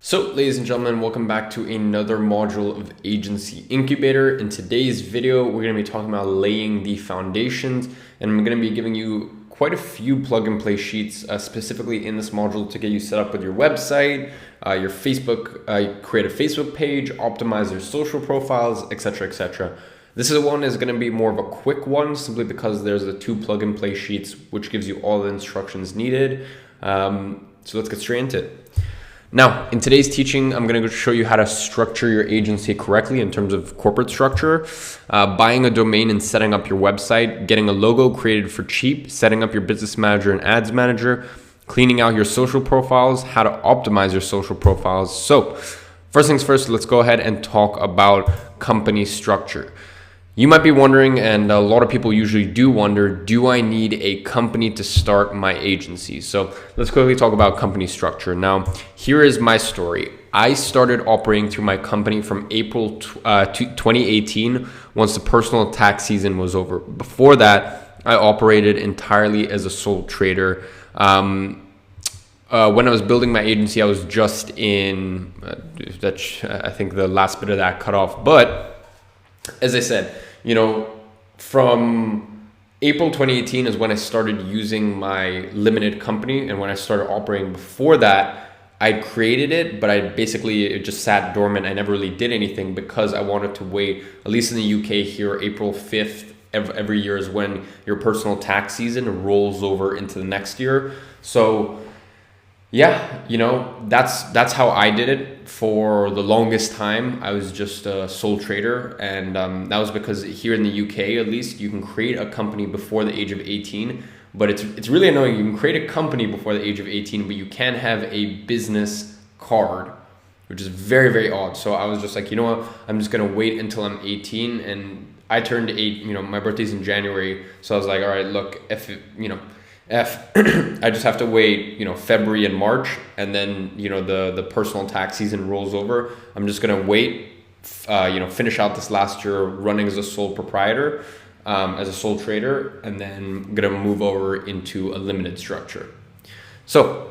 So, ladies and gentlemen, welcome back to another module of Agency Incubator. In today's video, we're going to be talking about laying the foundations, and I'm going to be giving you quite a few plug and play sheets specifically in this module to get you set up with your website, your Facebook, create a Facebook page, optimize your social profiles, etc., etc. This one is going to be more of a quick one simply because there's the two plug and play sheets which gives you all the instructions needed. So let's get straight into it. Now, in today's teaching, I'm going to show you how to structure your agency correctly in terms of corporate structure, buying a domain and setting up your website, getting a logo created for cheap, setting up your business manager and ads manager, cleaning out your social profiles, how to optimize your social profiles. So first things first, let's go ahead and talk about company structure. You might be wondering, and a lot of people usually do wonder, do I need a company to start my agency? So let's quickly talk about company structure. Now, here is my story. I started operating through my company from April 2018 once the personal tax season was over. Before that, I operated entirely as a sole trader. When I was building my agency, I was just in, I think the last bit of that cut off. But as I said, from April 2018 is when I started using my limited company, and when I started operating. Before that, I created it, but it just sat dormant. I never really did anything because I wanted to wait, at least in the UK here, April 5th every year is when your personal tax season rolls over into the next year. So yeah, that's how I did it for the longest time. I was just a sole trader, and that was because here in the UK, at least, you can create a company before the age of 18, but it's really annoying. You can create a company before the age of 18, but you can't have a business card, which is very, very odd. So I was just like, you know what, I'm just gonna wait until I'm 18, and I turned 8. My birthday's in January, so I was like, all right, look, I just have to wait, February and March, and then, the personal tax season rolls over. I'm just going to wait, finish out this last year running as a sole proprietor, as a sole trader, and then I'm going to move over into a limited structure. So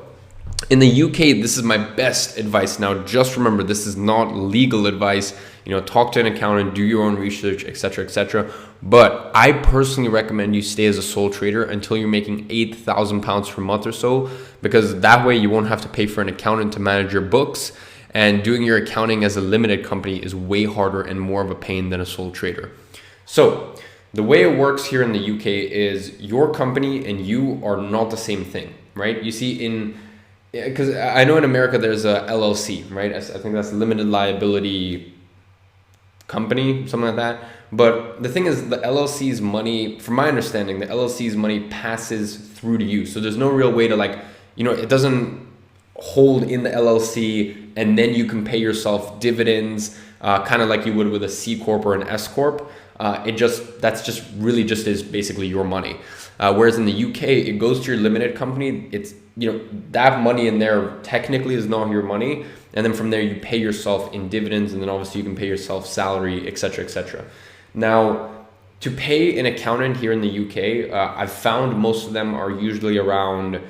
in the UK, this is my best advice. Now, just remember, this is not legal advice. Talk to an accountant, do your own research, etc., etc. But I personally recommend you stay as a sole trader until you're making £8,000 per month or so, because that way you won't have to pay for an accountant to manage your books. And doing your accounting as a limited company is way harder and more of a pain than a sole trader. So the way it works here in the UK is your company and you are not the same thing, right? You see, because I know in America there's a LLC, right? I think that's limited liability company, something like that. But the thing is, the LLC's money, from my understanding, the LLC's money passes through to you. So there's no real way to it doesn't hold in the LLC and then you can pay yourself dividends, kind of like you would with a C Corp or an S Corp. That's just basically your money. Whereas in the UK, it goes to your limited company. It's, that money in there technically is not your money. And then from there, you pay yourself in dividends, and then obviously you can pay yourself salary, etc., etc. Now, to pay an accountant here in the UK, I've found most of them are usually around,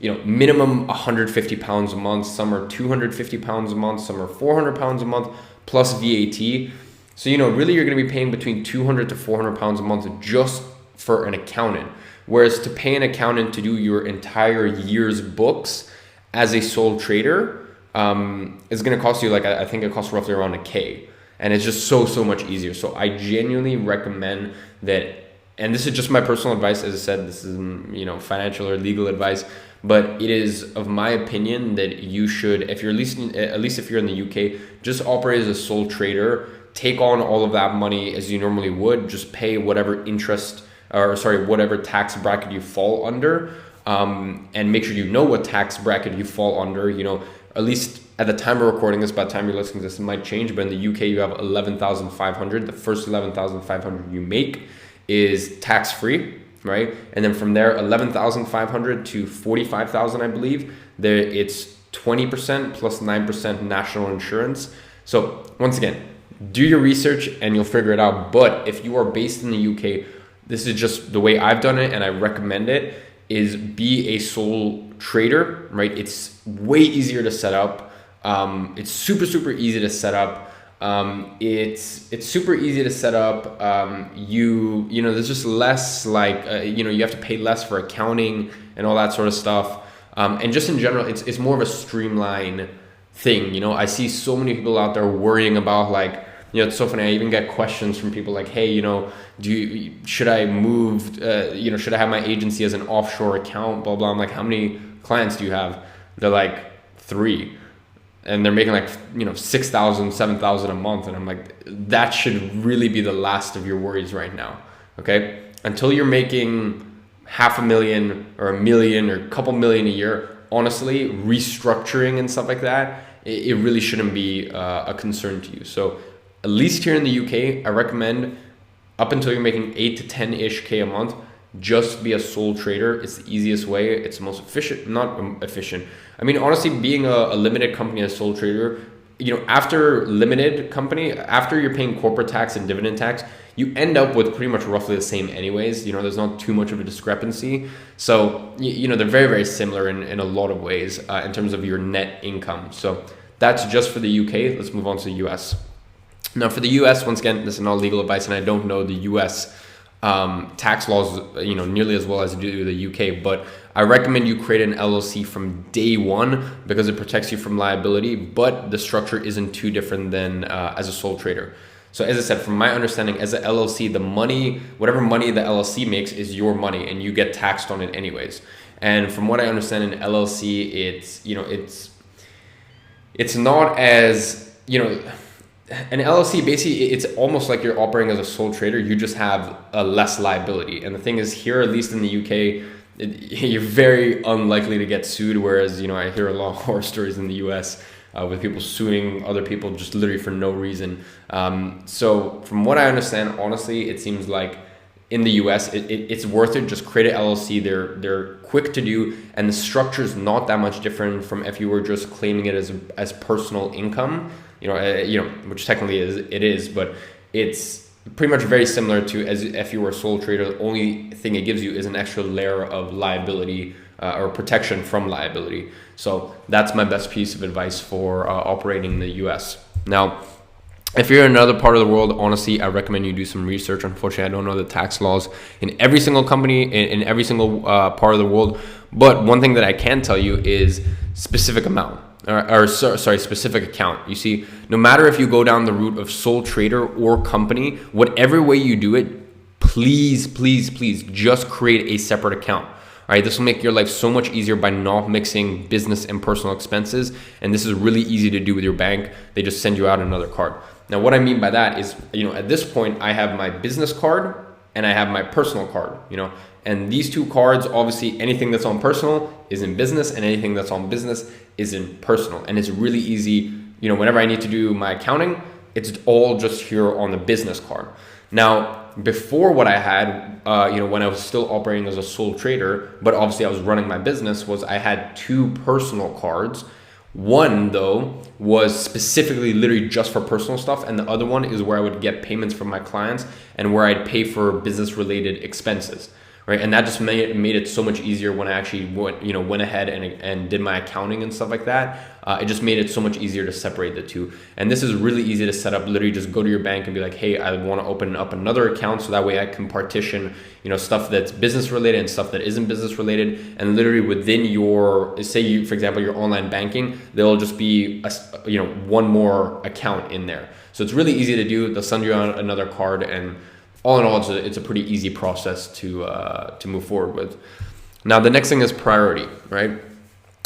minimum £150 a month. Some are £250 a month. Some are £400 a month plus VAT. So, really you're going to be paying between £200 to £400 a month just for an accountant. Whereas to pay an accountant to do your entire year's books as a sole trader is going to cost you, I think it costs roughly around £1,000. And it's just so much easier. So I genuinely recommend that, and this is just my personal advice, as I said, this isn't, financial or legal advice, but it is of my opinion that you should, if you're at least if you're in the UK, just operate as a sole trader, take on all of that money as you normally would, just pay whatever whatever tax bracket you fall under, and make sure you know what tax bracket you fall under. At least at the time of recording this, by the time you're listening to this, it might change, but in the UK you have 11,500. The first 11,500 you make is tax free, right? And then from there, 11,500 to 45,000, I believe, it's 20% plus 9% national insurance. So once again, do your research and you'll figure it out. But if you are based in the UK, this is just the way I've done it, and I recommend it, is be a sole trader, right? It's way easier to set up. It's super easy to set up. It's super easy to set up. You know, there's just less like, you know, you have to pay less for accounting and all that sort of stuff. And just in general, it's more of a streamline thing. You know, I see so many people out there worrying about like, you know, it's so funny. I even get questions from people like, hey, you know, should I move, you know, should I have my agency as an offshore account, blah, blah. I'm like, how many clients do you have? They're like 3. And they're making like, you know, 6,000, 7,000 a month. And I'm like, that should really be the last of your worries right now. Okay. Until you're making $500,000 or $1 million or a couple million a year, honestly, restructuring and stuff like that, it really shouldn't be a concern to you. So at least here in the UK, I recommend up until you're making 8 to 10-ish K a month, just be a sole trader. It's the easiest way. It's the most efficient, not efficient. I mean, honestly, being a limited company as sole trader, you know, after limited company, after you're paying corporate tax and dividend tax, you end up with pretty much roughly the same anyways. You know, there's not too much of a discrepancy. So, you know, they're very similar in a lot of ways in terms of your net income. So that's just for the UK. Let's move on to the US. Now for the US, once again, this is not legal advice and I don't know the US tax laws, you know, nearly as well as you do the UK, but I recommend you create an LLC from day one because it protects you from liability, but the structure isn't too different than as a sole trader. So as I said, from my understanding, as a LLC, the money, whatever money the LLC makes is your money and you get taxed on it anyways. And from what I understand in LLC, it's, you know, it's not as, you know, an LLC, basically, it's almost like you're operating as a sole trader. You just have a less liability. And the thing is, here, at least in the UK, you're very unlikely to get sued. Whereas, you know, I hear a lot of horror stories in the US with people suing other people just literally for no reason. So from what I understand, honestly, it seems like in the US, it's worth it. Just create an LLC. They're quick to do, and the structure is not that much different from if you were just claiming it as personal income. You know, which technically it is, but it's pretty much very similar to as if you were a sole trader. The only thing it gives you is an extra layer of liability or protection from liability. So that's my best piece of advice for operating in the US. Now, if you're in another part of the world, honestly, I recommend you do some research. Unfortunately, I don't know the tax laws in every single company, in every single part of the world. But one thing that I can tell you is specific amount. Specific account. You see, no matter if you go down the route of sole trader or company, whatever way you do it, please just create a separate account. All right, this will make your life so much easier by not mixing business and personal expenses. And this is really easy to do with your bank. They just send you out another card. Now, what I mean by that is, you know, at this point, I have my business card and I have my personal card, you know, and these two cards, obviously anything that's on personal is in business and anything that's on business is in personal. And it's really easy, you know, whenever I need to do my accounting, it's all just here on the business card. Now, before what I had, you know, when I was still operating as a sole trader, but obviously I was running my business, was I had 2 personal cards. One, though, was specifically literally just for personal stuff, and the other one is where I would get payments from my clients and where I'd pay for business-related expenses, right? And that just made it so much easier when I actually went ahead and did my accounting and stuff like that. It just made it so much easier to separate the two. And this is really easy to set up. Literally just go to your bank and be like, hey, I want to open up another account so that way I can partition, you know, stuff that's business related and stuff that isn't business related. And literally within your, say you, for example, your online banking, there'll just be one more account in there. So it's really easy to do. They'll send you out another card, and all in all, it's a pretty easy process to move forward with. Now, the next thing is priority, right?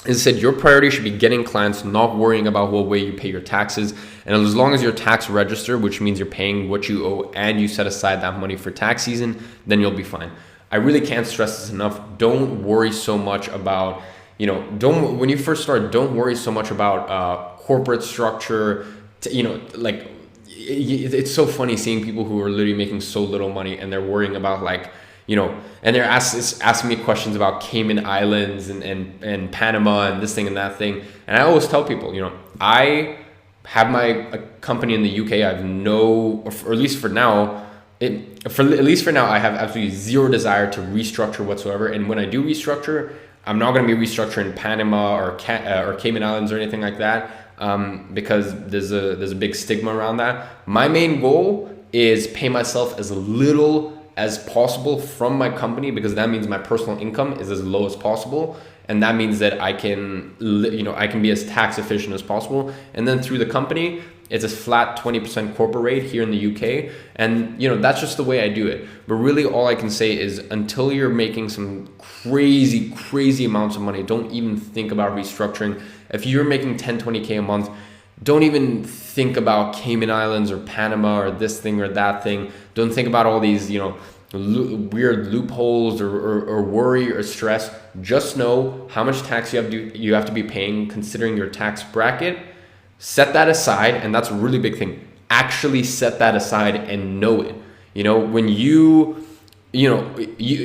As I said, your priority should be getting clients, not worrying about what way you pay your taxes. And as long as you're tax registered, which means you're paying what you owe and you set aside that money for tax season, then you'll be fine. I really can't stress this enough. Don't worry so much about, when you first start, don't worry so much about corporate structure. It's so funny seeing people who are literally making so little money and they're worrying about and they're asking me questions about Cayman Islands and Panama and this thing and that thing. And I always tell people, I have my company in the UK. I have at least for now, I have absolutely zero desire to restructure whatsoever. And when I do restructure, I'm not going to be restructuring Panama or Cayman Islands or anything like that. because there's a big stigma around that. My main goal is pay myself as little as possible from my company, because that means my personal income is as low as possible, and that means that I can be as tax efficient as possible. And then through the company, it's a flat 20% corporate rate here in the UK, and that's just the way I do it. But really, all I can say is, until you're making some crazy amounts of money, don't even think about restructuring. If you're making 10-20K a month, don't even think about Cayman Islands or Panama or this thing or that thing. Don't think about all these weird loopholes or worry or stress. Just know how much tax you have to be paying considering your tax bracket. Set that aside, and that's a really big thing. Actually set that aside and know it. When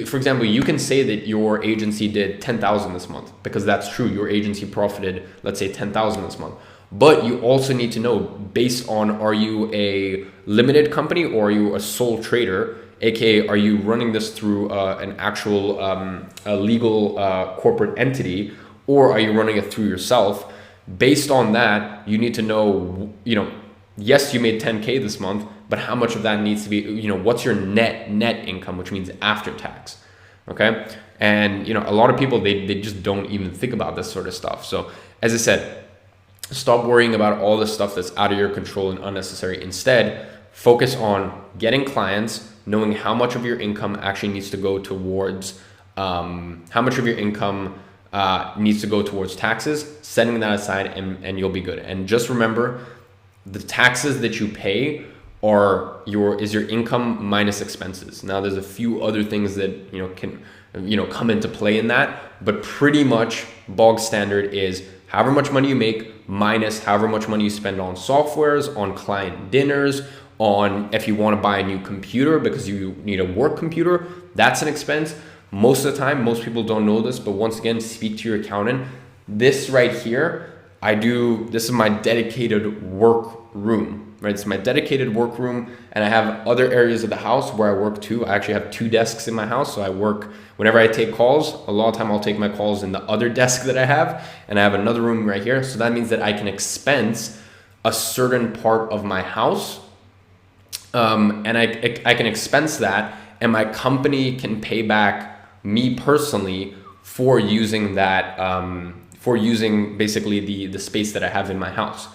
for example, you can say that your agency did 10,000 this month, because that's true. Your agency profited, let's say 10,000 this month. But you also need to know, based on, are you a limited company or are you a sole trader? AKA, are you running this through an actual legal corporate entity, or are you running it through yourself? Based on that, you need to know, yes, you made 10K this month, but how much of that needs to be, what's your net income, which means after tax, okay? And, a lot of people, they just don't even think about this sort of stuff. So as I said, stop worrying about all the stuff that's out of your control and unnecessary. Instead, focus on getting clients, knowing how much of your income actually needs to go towards, needs to go towards taxes, setting that aside, and you'll be good. And just remember, the taxes that you pay is your income minus expenses. Now, there's a few other things that can come into play in that, but pretty much bog standard is however much money you make minus however much money you spend on softwares, on client dinners, on if you want to buy a new computer because you need a work computer. That's an expense. Most of the time, most people don't know this, but once again, speak to your accountant. This right here, this is my dedicated work room, right? It's my dedicated work room, and I have other areas of the house where I work too. I actually have 2 desks in my house, so I work, whenever I take calls, a lot of time I'll take my calls in the other desk that I have, and I have another room right here. So that means that I can expense a certain part of my house, and I can expense that, and my company can pay back me personally for using that, basically the space that I have in my house.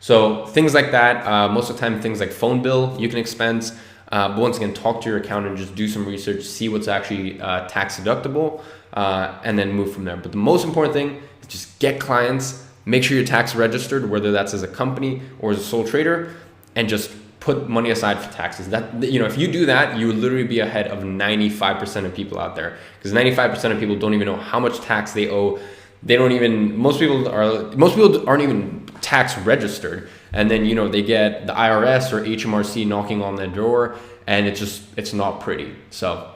So things like that, most of the time, things like phone bill, you can expense, but once again, talk to your accountant, just do some research, see what's actually tax deductible, and then move from there. But the most important thing is just get clients, make sure you're tax registered, whether that's as a company or as a sole trader, and just put money aside for taxes. That, if you do that, you would literally be ahead of 95% of people out there, because 95% of people don't even know how much tax they owe. Most people aren't even tax registered, and then they get the IRS or HMRC knocking on their door, and it's not pretty. So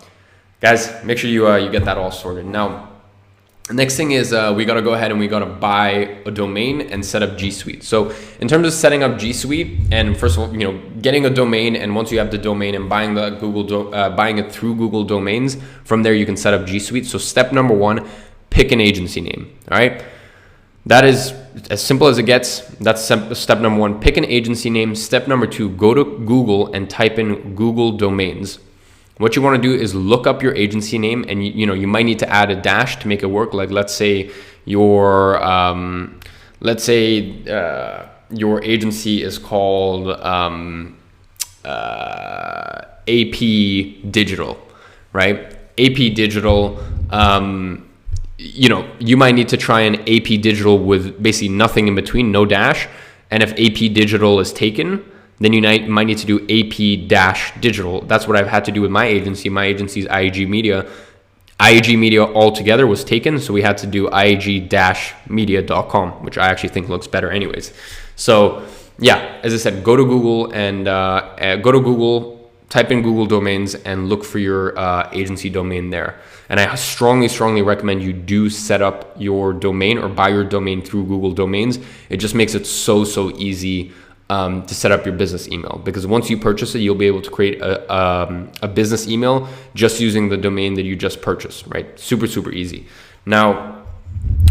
guys, make sure you get that all sorted. Now, the next thing is we got to go ahead and we got to buy a domain and set up G Suite. So in terms of setting up G Suite, and first of all, getting a domain, and once you have the domain and buying it through Google Domains, from there you can set up G Suite. So step number 1, pick an agency name. All right, that is as simple as it gets. That's step number 1. Pick an agency name. Step number 2, go to Google and type in Google Domains. What you want to do is look up your agency name, and you might need to add a dash to make it work. Like let's say your agency is called AP Digital, right? AP Digital. You might need to try an AP Digital with basically nothing in between, no dash. And if AP Digital is taken, then you might need to do AP-digital. That's what I've had to do with my agency. My agency's IAG Media. IAG Media altogether was taken, so we had to do IAG-media.com, which I actually think looks better anyways. So yeah, as I said, go to Google and type in Google Domains and look for your agency domain there. And I strongly recommend you do set up your domain or buy your domain through Google Domains. It just makes it so easy to set up your business email, because once you purchase it, you'll be able to create a business email just using the domain that you just purchased, right? Super easy. Now,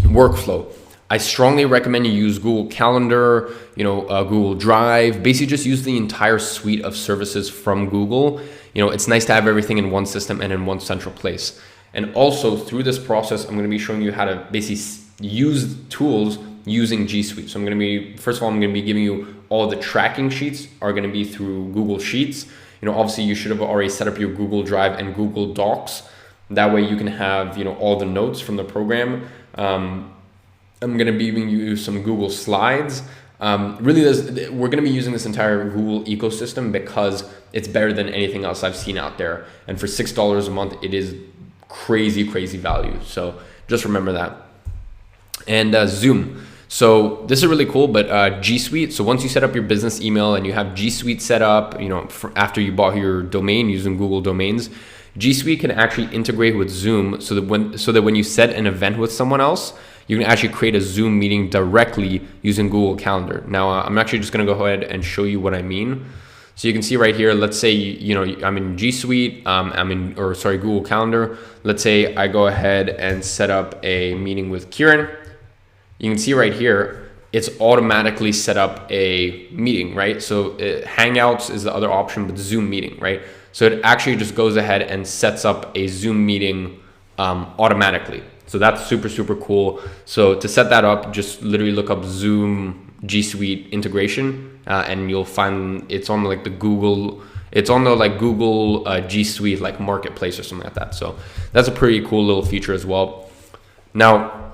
workflow. I strongly recommend you use Google Calendar, Google Drive. Basically, just use the entire suite of services from Google. It's nice to have everything in one system and in one central place. And also through this process, I'm going to be showing you how to basically use tools using G Suite. So first of all, I'm going to be giving you all the tracking sheets are going to be through Google Sheets. Obviously you should have already set up your Google Drive and Google Docs. That way you can have, all the notes from the program. I'm going to be giving you some Google Slides. We're going to be using this entire Google ecosystem because it's better than anything else I've seen out there. And for $6 a month, it is crazy value. So just remember that. And Zoom. So this is really cool, but G Suite. So once you set up your business email and you have G Suite set up, after you bought your domain using Google Domains, G Suite can actually integrate with Zoom so that when you set an event with someone else, you can actually create a Zoom meeting directly using Google Calendar. Now, I'm actually just going to go ahead and show you what I mean. So you can see right here, let's say, I'm in G Suite, Google Calendar. Let's say I go ahead and set up a meeting with Kieran. You can see right here, it's automatically set up a meeting, right? So Hangouts is the other option, but Zoom meeting, right? So it actually just goes ahead and sets up a Zoom meeting automatically. So that's super cool. So to set that up, just literally look up Zoom G Suite integration, and you'll find it's on like the Google G Suite like marketplace or something like that. So that's a pretty cool little feature as well. Now,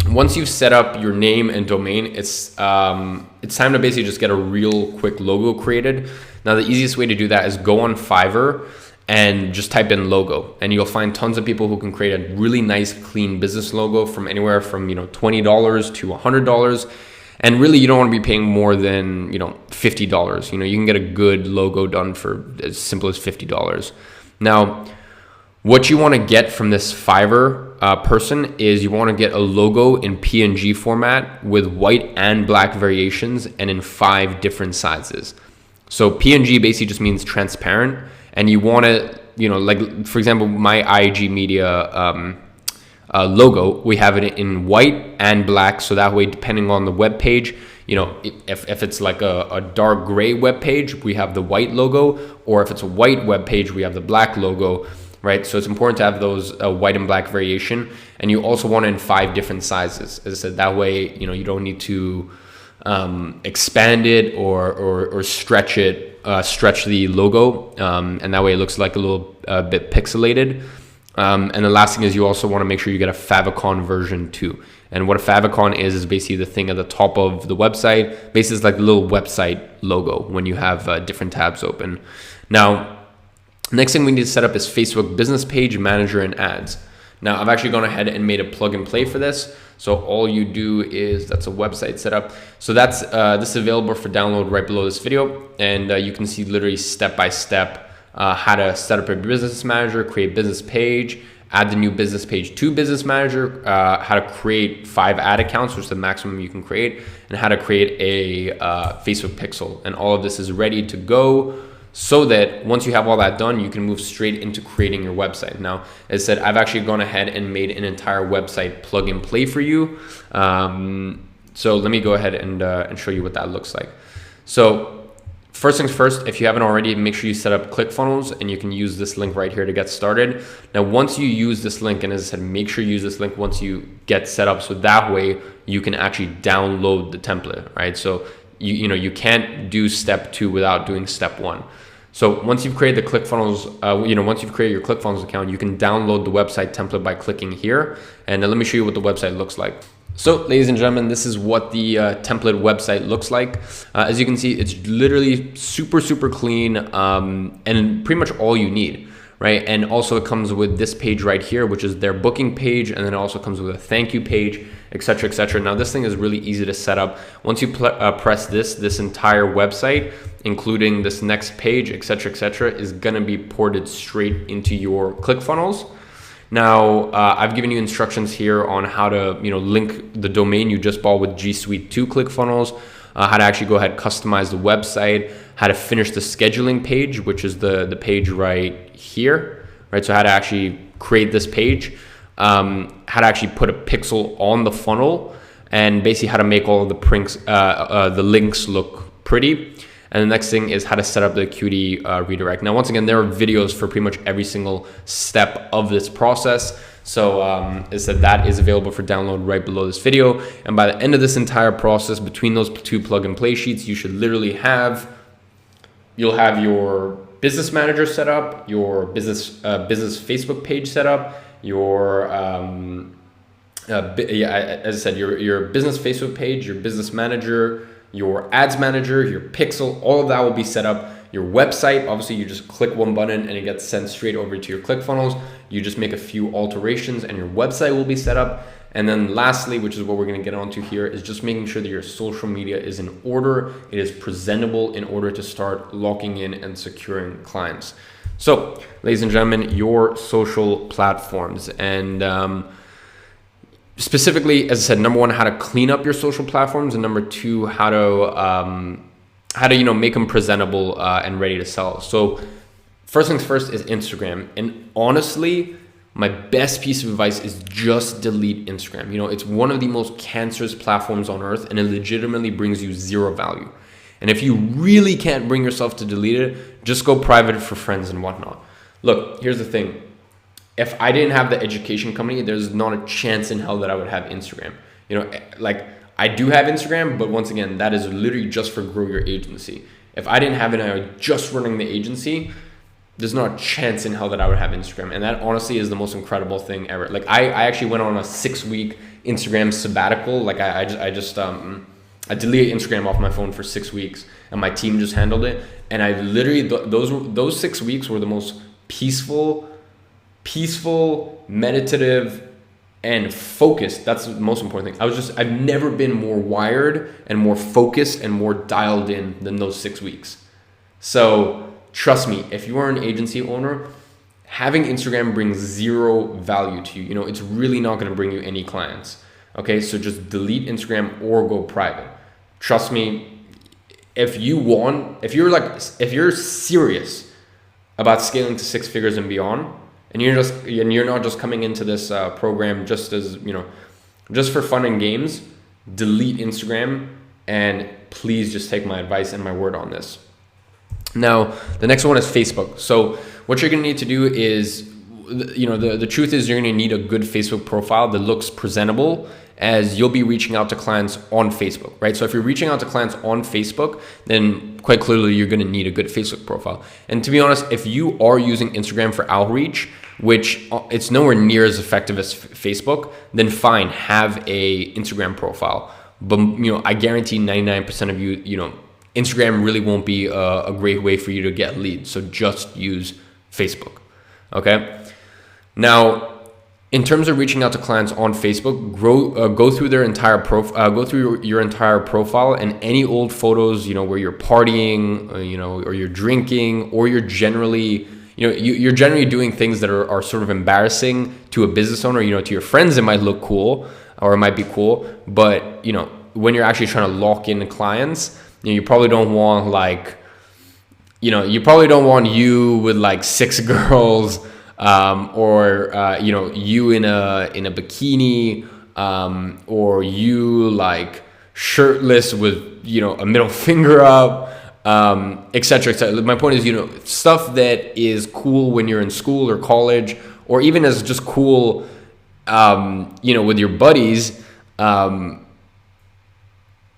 once you've set up your name and domain, it's time to basically just get a real quick logo created. Now, the easiest way to do that is go on Fiverr and just type in logo, and you'll find tons of people who can create a really nice, clean business logo from anywhere from $20 to $100. And really, you don't want to be paying more than $50. You can get a good logo done for as simple as $50. Now, what you want to get from this Fiverr person is you want to get a logo in PNG format with white and black variations and in 5 different sizes. So PNG basically just means transparent, and you want to, like for example, my IG Media logo, we have it in white and black. So that way, depending on the web page, if it's like a dark gray web page, we have the white logo, or if it's a white web page, we have the black logo. Right, so it's important to have those white and black variation, and you also want it in 5 different sizes. As I said, that way you don't need to expand it or stretch the logo, and that way it looks like a little bit pixelated. And the last thing is you also want to make sure you get a favicon version too. And what a favicon is basically the thing at the top of the website. Basically, it's like a little website logo when you have different tabs open. Now, next thing we need to set up is Facebook Business Page Manager and Ads. Now, I've actually gone ahead and made a plug and play for this. So all you do is, that's a website setup. So that's this is available for download right below this video. And you can see literally step by step how to set up a business manager, create business page, add the new business page to Business Manager, how to create 5 ad accounts, which is the maximum you can create, and how to create a Facebook pixel. And all of this is ready to go, so that once you have all that done, you can move straight into creating your website. Now, as I said, I've actually gone ahead and made an entire website plug and play for you. So let me go ahead and show you what that looks like. So first things first, if you haven't already, make sure you set up ClickFunnels, and you can use this link right here to get started. Now, once you use this link, and as I said, make sure you use this link once you get set up, so that way you can actually download the template, right? So you can't do step 2 without doing step 1. So once you've created the ClickFunnels, once you've created your ClickFunnels account, you can download the website template by clicking here. And let me show you what the website looks like. So ladies and gentlemen, this is what the template website looks like. As you can see, it's literally super clean, and pretty much all you need. Right, and also it comes with this page right here, which is their booking page, and then it also comes with a thank you page, etc., etc. Now, this thing is really easy to set up. Once you press this entire website, including this next page, etc., etc., is gonna be ported straight into your ClickFunnels. Now, I've given you instructions here on how to link the domain you just bought with G Suite to ClickFunnels, how to actually go ahead and customize the website, how to finish the scheduling page, which is the page right here, right? So how to actually create this page, how to actually put a pixel on the funnel, and basically how to make all of the links look pretty. And the next thing is how to set up the Qt redirect. Now, once again, there are videos for pretty much every single step of this process. So that is available for download right below this video. And by the end of this entire process, between those two plug and play sheets, you should literally you'll have your business manager set up, your business Facebook page set up, your as I said, your business Facebook page, your business manager, your ads manager, your pixel, all of that will be set up. Your website, obviously you just click one button and it gets sent straight over to your ClickFunnels. You just make a few alterations and your website will be set up. And then lastly, which is what we're gonna get onto here, is just making sure that your social media is in order, it is presentable in order to start locking in and securing clients. So, ladies and gentlemen, your social platforms. And specifically, as I said, number one, how to clean up your social platforms, and number two, how to make them presentable and ready to sell. So first things first is Instagram. And honestly, my best piece of advice is just delete Instagram. It's one of the most cancerous platforms on earth, and it legitimately brings you zero value. And if you really can't bring yourself to delete it, just go private for friends and whatnot. Look, here's the thing. If I didn't have the education company, there's not a chance in hell that I would have Instagram. I do have Instagram, but once again, that is literally just for grow your agency. If I didn't have it and I was just running the agency, there's not a chance in hell that I would have Instagram. And that honestly is the most incredible thing ever. I actually went on a 6-week Instagram sabbatical. I deleted Instagram off my phone for 6 weeks and my team just handled it. And I literally, those 6 weeks were the most peaceful, meditative, and focused. That's the most important thing. I've never been more wired and more focused and more dialed in than those 6 weeks. So trust me, if you are an agency owner, having Instagram brings zero value to you. It's really not going to bring you any clients. Okay, so just delete Instagram or go private. Trust me, if you're serious about scaling to 6 figures and beyond, and you're not just coming into this program just for fun and games, delete Instagram, and please just take my advice and my word on this. Now, the next one is Facebook. So what you're gonna need to do is, the truth is you're gonna need a good Facebook profile that looks presentable, as you'll be reaching out to clients on Facebook, right? So if you're reaching out to clients on Facebook, then quite clearly you're gonna need a good Facebook profile. And to be honest, if you are using Instagram for outreach, which it's nowhere near as effective as Facebook, then fine, have a Instagram profile. But I guarantee 99% of you, Instagram really won't be a great way for you to get leads. So just use Facebook, okay? Now, in terms of reaching out to clients on Facebook, go through their entire profile, go through your entire profile, and any old photos, where you're partying, or you're drinking, or you're generally, you're generally doing things that are sort of embarrassing to a business owner. To your friends, it might look cool or it might be cool, but when you're actually trying to lock in clients, you probably don't want you with like 6 girls. You in a bikini, or you like shirtless with, a middle finger up, et cetera, et cetera. My point is, stuff that is cool when you're in school or college, or even as just cool, with your buddies,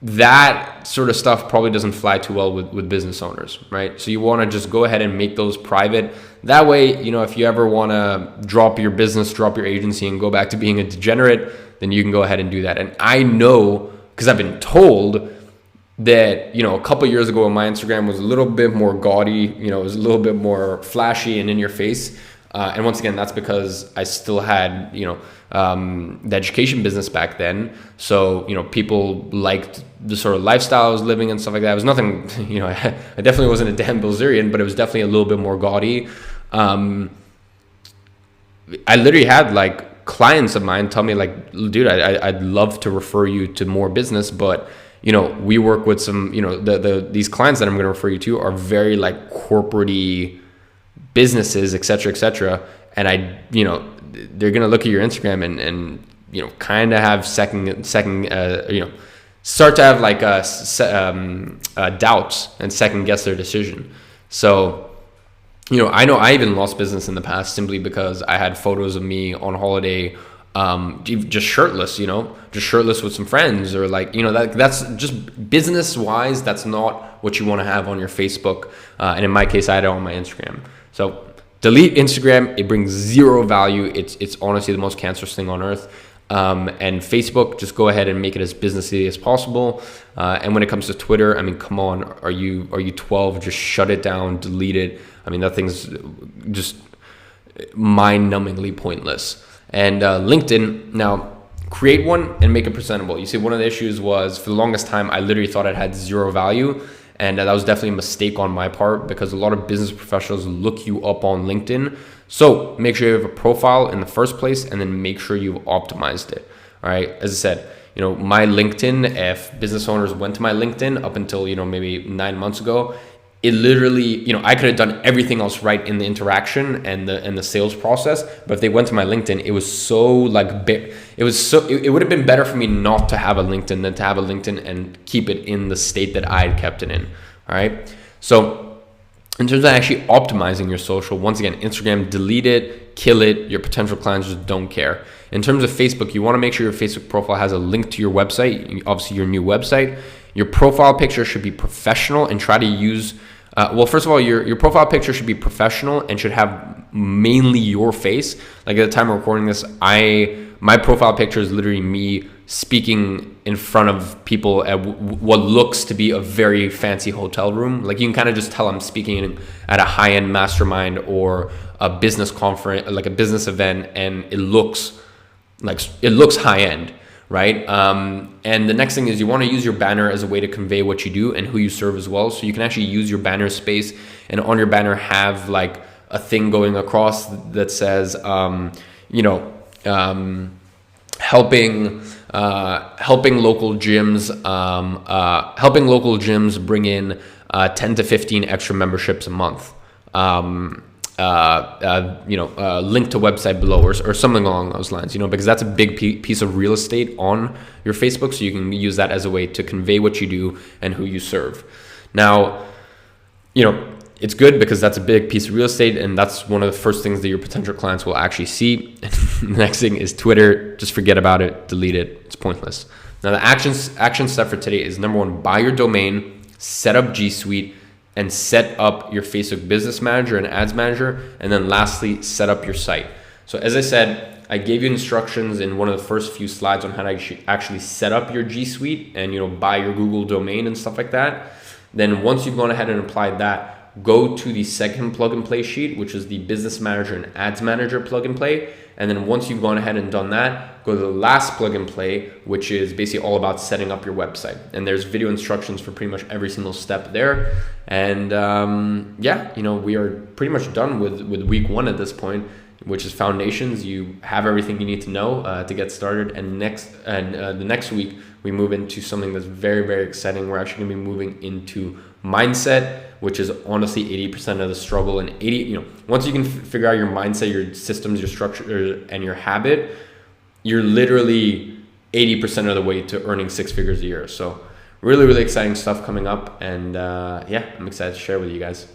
that sort of stuff probably doesn't fly too well with business owners, right? So you want to just go ahead and make those private. That way, if you ever want to drop your business, drop your agency, and go back to being a degenerate, then you can go ahead and do that. And I know, because I've been told that, a couple years ago when my Instagram was a little bit more gaudy, it was a little bit more flashy and in your face. And once again, that's because I still had, the education business back then. So, people liked the sort of lifestyle I was living and stuff like that. It was nothing, I definitely wasn't a Dan Bilzerian, but it was definitely a little bit more gaudy. I literally had like clients of mine tell me like, dude, I'd love to refer you to more business, but we work with some, these clients that I'm going to refer you to are very like corporate-y businesses, et cetera, et cetera. And they're going to look at your Instagram and kind of have start to have like doubts and second guess their decision. So, I know I even lost business in the past simply because I had photos of me on holiday, just shirtless, just shirtless with some friends, or that's just business wise. That's not what you want to have on your Facebook. And in my case, I had it on my Instagram. So delete Instagram. It brings zero value. It's honestly the most cancerous thing on earth. And Facebook, just go ahead and make it as businessy as possible. And when it comes to Twitter, come on, are you 12? Just shut it down, delete it. That thing's just mind-numbingly pointless. And LinkedIn, now create one and make it presentable. You see, one of the issues was for the longest time, I literally thought it had zero value. And that was definitely a mistake on my part because a lot of business professionals look you up on LinkedIn. So make sure you have a profile in the first place and then make sure you've optimized it. All right. As I said, my LinkedIn, if business owners went to my LinkedIn up until, maybe 9 months ago, it literally, I could have done everything else right in the interaction and the sales process. But if they went to my LinkedIn, it was so big. It would have been better for me not to have a LinkedIn than to have a LinkedIn and keep it in the state that I had kept it in. All right. So in terms of actually optimizing your social, once again, Instagram, delete it, kill it. Your potential clients just don't care. In terms of Facebook, you want to make sure your Facebook profile has a link to your website, obviously your new website. Your profile picture should be professional and try to use, first of all, your profile picture should be professional and should have mainly your face. Like at the time of recording this, my profile picture is literally me speaking in front of people at what looks to be a very fancy hotel room. Like you can kind of just tell I'm speaking at a high-end mastermind or a business conference, like a business event, and it looks high-end, right? And the next thing is you want to use your banner as a way to convey what you do and who you serve as well. So you can actually use your banner space and on your banner have like a thing going across that says, helping local gyms bring in 10 to 15 extra memberships a month. Link to website below or something along those lines, because that's a big piece of real estate on your Facebook. So you can use that as a way to convey what you do and who you serve. Now, it's good because that's a big piece of real estate and that's one of the first things that your potential clients will actually see. The next thing is Twitter. Just forget about it, delete it. It's pointless. Now the action step for today is number 1, buy your domain, set up G Suite, and set up your Facebook Business Manager and Ads Manager. And then lastly, set up your site. So as I said, I gave you instructions in one of the first few slides on how to actually set up your G Suite and buy your Google domain and stuff like that. Then once you've gone ahead and applied that, go to the second plug and play sheet, which is the Business Manager and Ads Manager plug and play. And then once you've gone ahead and done that, go to the last plug and play, which is basically all about setting up your website. And there's video instructions for pretty much every single step there. And we are pretty much done with week 1 at this point, which is foundations. You have everything you need to know to get started. And the next week we move into something that's very, very exciting. We're actually going to be moving into mindset, which is honestly 80% of the struggle. And once you can figure out your mindset, your systems, your structure, and your habit, you're literally 80% of the way to earning 6 figures a year. So really, really exciting stuff coming up. And I'm excited to share with you guys.